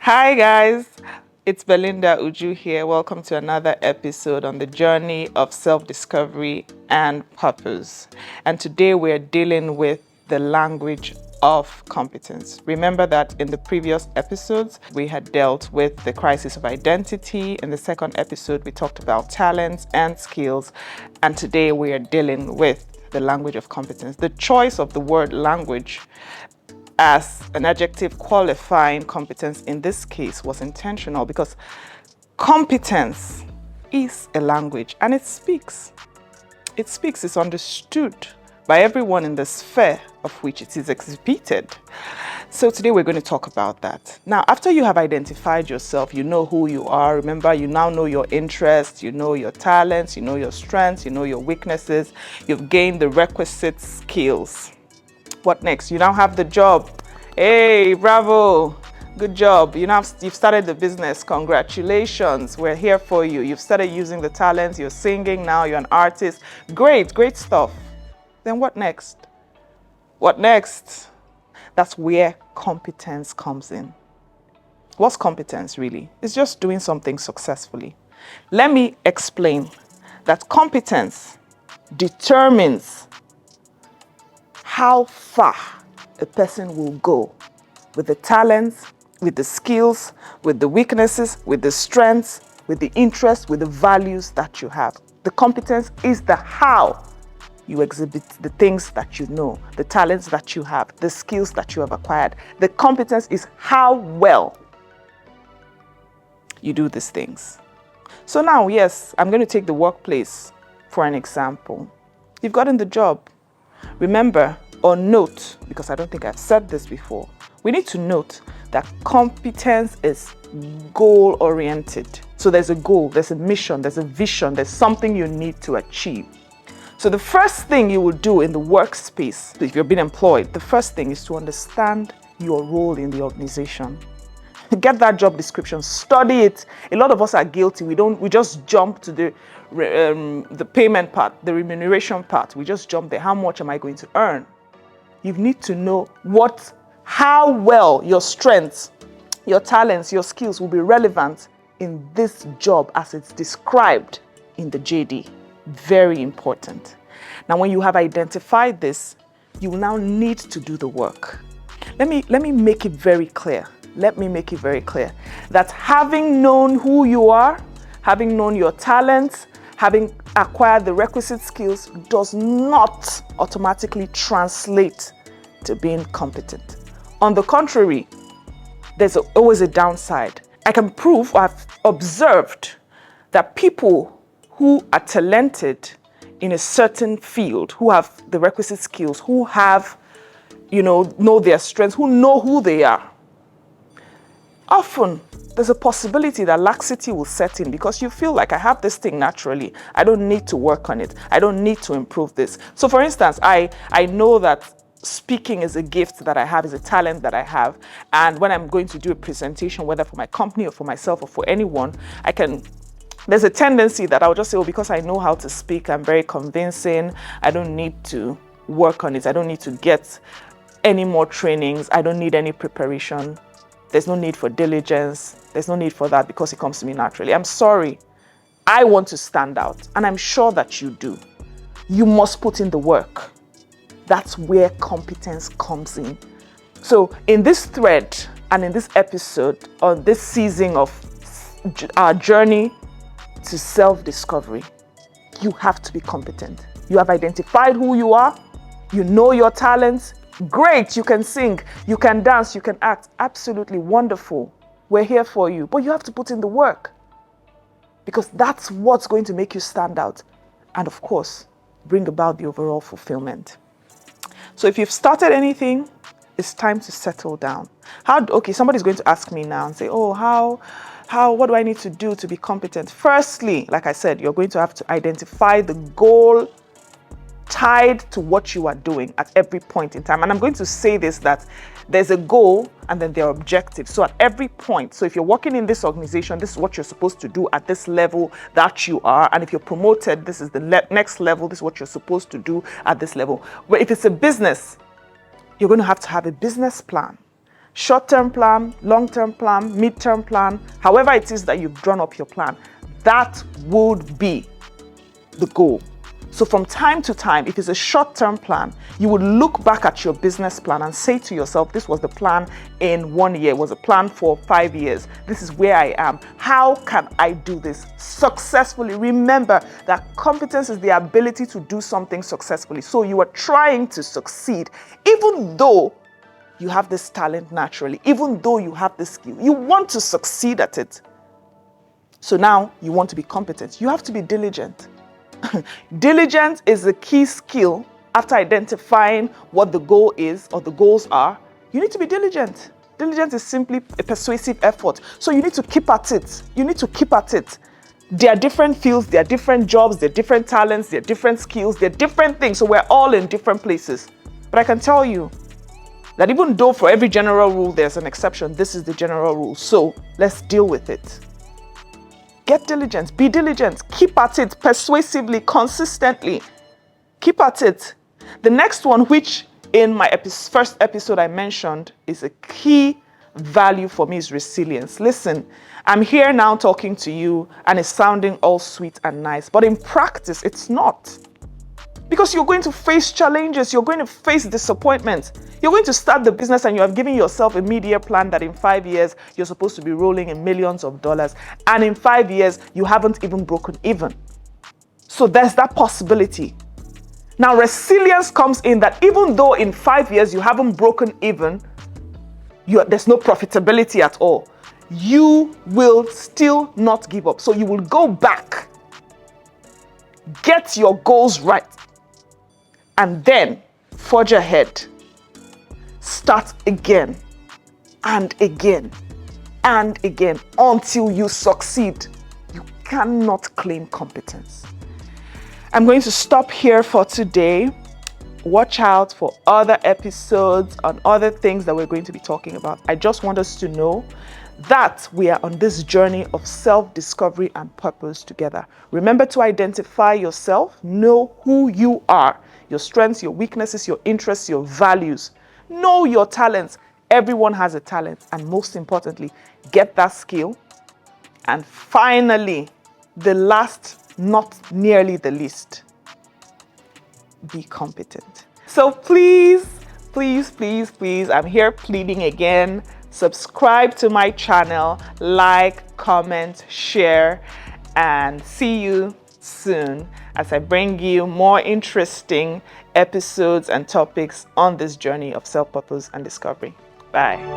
Hi guys, it's Belinda Uju here. Welcome to another episode on the journey of self-discovery and purpose. And today we're dealing with the language of competence. Remember that in the previous episodes, we had dealt with the crisis of identity. In the second episode, we talked about talents and skills. And today we are dealing with the language of competence. The choice of the word language as an adjective qualifying competence in this case was intentional because competence is a language and it speaks. It speaks, it's understood by everyone in the sphere of which it is exhibited. So today we're going to talk about that. Now, after you have identified yourself, you know who you are. Remember, you now know your interests, you know your talents, you know your strengths, you know your weaknesses. You've gained the requisite skills. What next? You now have the job. Hey, bravo. Good job. You've started the business. Congratulations. We're here for you. You've started using the talents. You're singing now. You're an artist. Great stuff. Then what next? What next? That's where competence comes in. What's competence really? It's just doing something successfully. Let me explain that competence determines how far a person will go with the talents, with the skills, with the weaknesses, with the strengths, with the interests, with the values that you have. The competence is the how you exhibit the things that you know, the talents that you have, the skills that you have acquired. The competence is how well you do these things. So now, yes, I'm going to take the workplace for an example. You've gotten the job. Remember or note, because I don't think I've said this before, we need to note that competence is goal-oriented. So there's a goal, there's a mission, there's a vision, there's something you need to achieve. So the first thing you will do in the workspace, if you're being employed, the first thing is to understand your role in the organization. Get that job description, study it. A lot of us are guilty. We just jump to the payment part, the remuneration part. We just jump there. How much am I going to earn? You need to know how well your strengths, your talents, your skills will be relevant in this job as it's described in the JD. Very important. Now, when you have identified this, you will now need to do the work. Let me make it very clear. Let me make it very clear that having known who you are, having known your talents, having acquired the requisite skills does not automatically translate to being competent. On the contrary, there's always a downside. I can prove, or I've observed, that people who are talented in a certain field, who have the requisite skills, who have, know their strengths, who know who they are, often there's a possibility that laxity will set in because you feel like I have this thing naturally. I don't need to work on it. I don't need to improve this. So for instance, I know that speaking is a gift that I have, is a talent that I have. And when I'm going to do a presentation, whether for my company or for myself or for anyone, there's a tendency that I'll just say, because I know how to speak, I'm very convincing. I don't need to work on it. I don't need to get any more trainings. I don't need any preparation. There's no need for diligence. There's no need for that because it comes to me naturally. I'm sorry. I want to stand out, and I'm sure that you do. You must put in the work. That's where competence comes in. So in this thread and in this episode, on this season of our journey to self-discovery, you have to be competent. You have identified who you are. You know your talents. Great, you can sing, you can dance, you can act. Absolutely wonderful. We're here for you. But you have to put in the work because that's what's going to make you stand out and, of course, bring about the overall fulfillment. So if you've started anything, it's time to settle down. Somebody's going to ask me now and say, what do I need to do to be competent? Firstly, like I said, you're going to have to identify the goal tied to what you are doing at every point in time. And I'm going to say this, that there's a goal and then there are objectives. So at every point, so if you're working in this organization, this is what you're supposed to do at this level that you are. And if you're promoted, this is the next level. This is what you're supposed to do at this level. But if it's a business, you're going to have a business plan. short-term plan, long-term plan, mid-term plan, however it is that you've drawn up your plan, that would be the goal. So from time to time, if it's a short-term plan, you would look back at your business plan and say to yourself, this was the plan in 1 year, was a plan for 5 years. This is where I am. How can I do this successfully? Remember that competence is the ability to do something successfully. So you are trying to succeed, even though you have this talent naturally, even though you have this skill. You want to succeed at it. So now you want to be competent. You have to be diligent. Diligence is a key skill. After identifying what the goal is or the goals are, you need to be diligent. Diligence is simply a persuasive effort. So you need to keep at it. You need to keep at it. There are different fields, there are different jobs, there are different talents, there are different skills, there are different things. So we're all in different places. But I can tell you that even though for every general rule there's an exception, this is the general rule. So let's deal with it. Get diligent, be diligent, keep at it persuasively, consistently. Keep at it. The next one, which in my first episode I mentioned, is a key value for me, is resilience. Listen, I'm here now talking to you and it's sounding all sweet and nice, but in practice, it's not. Because you're going to face challenges, you're going to face disappointment. You're going to start the business and you have given yourself a mid-year plan that in 5 years, you're supposed to be rolling in millions of dollars. And in 5 years, you haven't even broken even. So there's that possibility. Now, resilience comes in that even though in 5 years you haven't broken even, there's no profitability at all, you will still not give up. So you will go back, get your goals right, and then forge ahead. Start again and again and again until you succeed. You cannot claim competence. I'm going to stop here for today. Watch out for other episodes on other things that we're going to be talking about. I just want us to know that we are on this journey of self-discovery and purpose together. Remember to identify yourself, know who you are, your strengths, your weaknesses, your interests, your values. Know your talents. Everyone has a talent. And most importantly, get that skill. And finally, the last, not nearly the least, be competent. So please, please, please, please, I'm here pleading again. Subscribe to my channel, like, comment, share, and see you soon as I bring you more interesting episodes and topics on this journey of self-purpose and discovery. Bye.